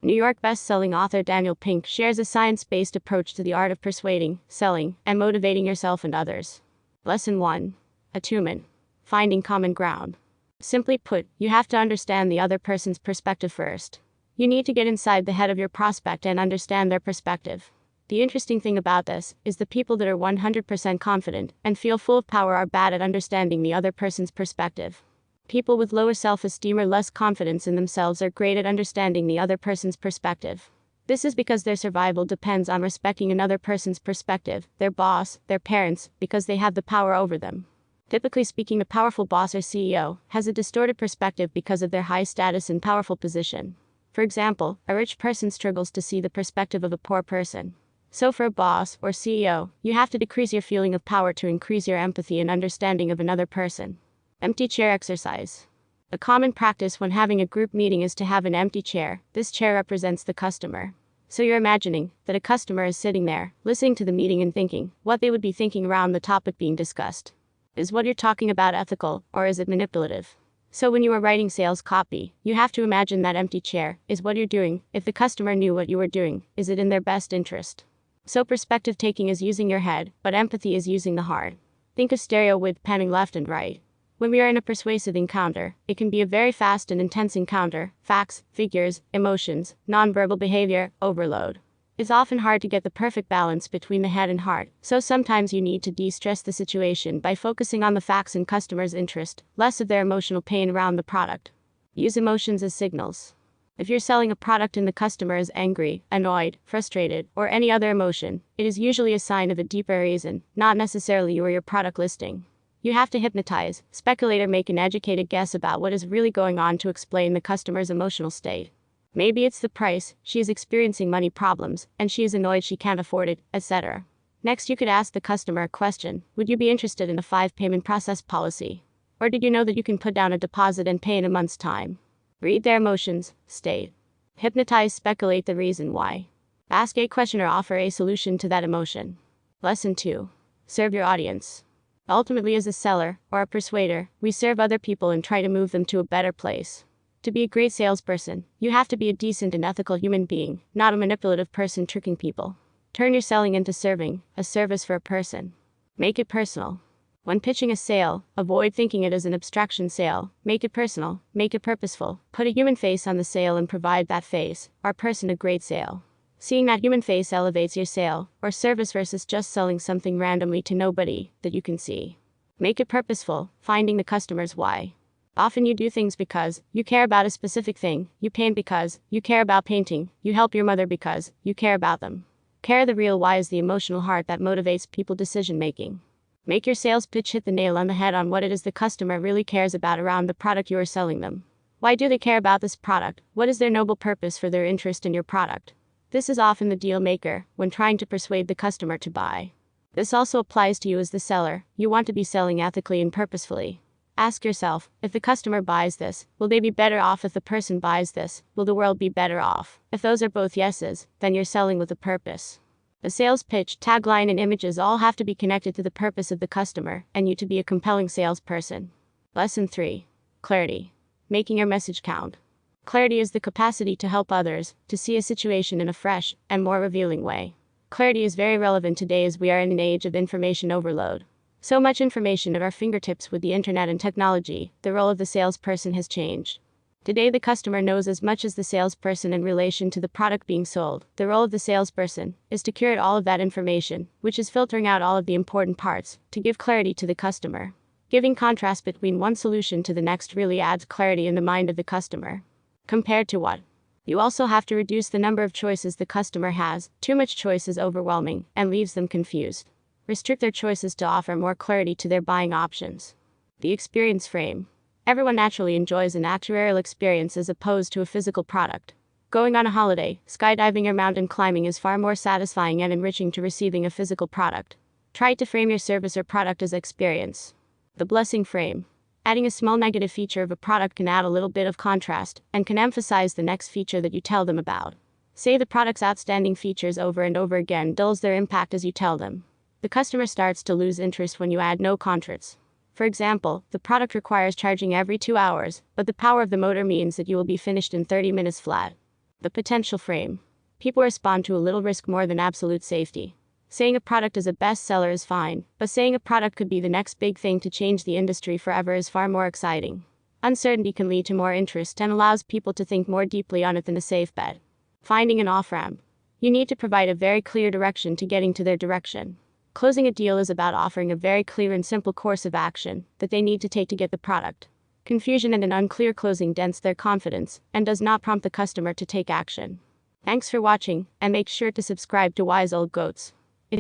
New York best-selling author Daniel Pink shares a science-based approach to the art of persuading, selling, and motivating yourself and others. Lesson 1. A Tumen. Finding common ground. Simply put, you have to understand the other person's perspective first. You need to get inside the head of your prospect and understand their perspective. The interesting thing about this is the people that are 100% confident and feel full of power are bad at understanding the other person's perspective. People with lower self-esteem or less confidence in themselves are great at understanding the other person's perspective. This is because their survival depends on respecting another person's perspective, their boss, their parents, because they have the power over them. Typically speaking, a powerful boss or CEO has a distorted perspective because of their high status and powerful position. For example, a rich person struggles to see the perspective of a poor person. So for a boss or CEO, you have to decrease your feeling of power to increase your empathy and understanding of another person. Empty chair exercise. A common practice when having a group meeting is to have an empty chair. This chair represents the customer. So you're imagining that a customer is sitting there, listening to the meeting and thinking what they would be thinking around the topic being discussed. Is what you're talking about ethical, or is it manipulative? So when you are writing sales copy, you have to imagine that empty chair. Is what you're doing, if the customer knew what you were doing, is it in their best interest? So perspective taking is using your head, but empathy is using the heart. Think of stereo with panning left and right. When we are in a persuasive encounter, it can be a very fast and intense encounter, facts, figures, emotions, nonverbal behavior, overload. It's often hard to get the perfect balance between the head and heart, so sometimes you need to de-stress the situation by focusing on the facts and customers' interest, less of their emotional pain around the product. Use emotions as signals. If you're selling a product and the customer is angry, annoyed, frustrated, or any other emotion, it is usually a sign of a deeper reason, not necessarily you or your product listing. You have to hypnotize, speculate, or make an educated guess about what is really going on to explain the customer's emotional state. Maybe it's the price, she is experiencing money problems, and she is annoyed she can't afford it, etc. Next, you could ask the customer a question: would you be interested in a 5-payment process policy? Or did you know that you can put down a deposit and pay in a month's time? Read their emotions, state. Hypnotize, speculate the reason why. Ask a question or offer a solution to that emotion. Lesson 2. Serve your audience. Ultimately, as a seller, or a persuader, we serve other people and try to move them to a better place. To be a great salesperson, you have to be a decent and ethical human being, not a manipulative person tricking people. Turn your selling into serving, a service for a person. Make it personal. When pitching a sale, avoid thinking it as an abstraction sale. Make it personal, make it purposeful. Put a human face on the sale and provide that face, or person, a great sale. Seeing that human face elevates your sale, or service versus just selling something randomly to nobody that you can see. Make it purposeful, finding the customer's why. Often you do things because you care about a specific thing. You paint because you care about painting. You help your mother because you care about them. Care, the real why, is the emotional heart that motivates people decision making. Make your sales pitch hit the nail on the head on what it is the customer really cares about around the product you are selling them. Why do they care about this product? What is their noble purpose for their interest in your product? This is often the deal maker when trying to persuade the customer to buy. This also applies to you as the seller. You want to be selling ethically and purposefully. Ask yourself, if the customer buys this, will they be better off? If the person buys this, will the world be better off? If those are both yeses, then you're selling with a purpose. The sales pitch, tagline, and images all have to be connected to the purpose of the customer, and you to be a compelling salesperson. Lesson 3. Clarity. Making your message count. Clarity is the capacity to help others to see a situation in a fresh and more revealing way. Clarity is very relevant today as we are in an age of information overload. So much information at our fingertips with the internet and technology, the role of the salesperson has changed. Today the customer knows as much as the salesperson in relation to the product being sold. The role of the salesperson is to curate all of that information, which is filtering out all of the important parts, to give clarity to the customer. Giving contrast between one solution to the next really adds clarity in the mind of the customer. Compared to what? You also have to reduce the number of choices the customer has. Too much choice is overwhelming and leaves them confused. Restrict their choices to offer more clarity to their buying options. The experience frame. Everyone naturally enjoys an actuarial experience as opposed to a physical product. Going on a holiday, skydiving, or mountain climbing is far more satisfying and enriching to receiving a physical product. Try to frame your service or product as experience. The blessing frame. Adding a small negative feature of a product can add a little bit of contrast and can emphasize the next feature that you tell them about. Say the product's outstanding features over and over again dulls their impact as you tell them. The customer starts to lose interest when you add no contrast. For example, the product requires charging every 2 hours, but the power of the motor means that you will be finished in 30 minutes flat. The potential frame. People respond to a little risk more than absolute safety. Saying a product is a bestseller is fine, but saying a product could be the next big thing to change the industry forever is far more exciting. Uncertainty can lead to more interest and allows people to think more deeply on it than a safe bet. Finding an off-ramp. You need to provide a very clear direction to getting to their direction. Closing a deal is about offering a very clear and simple course of action that they need to take to get the product. Confusion and an unclear closing dents their confidence and does not prompt the customer to take action. Thanks for watching, and make sure to subscribe to Wise Old Goats.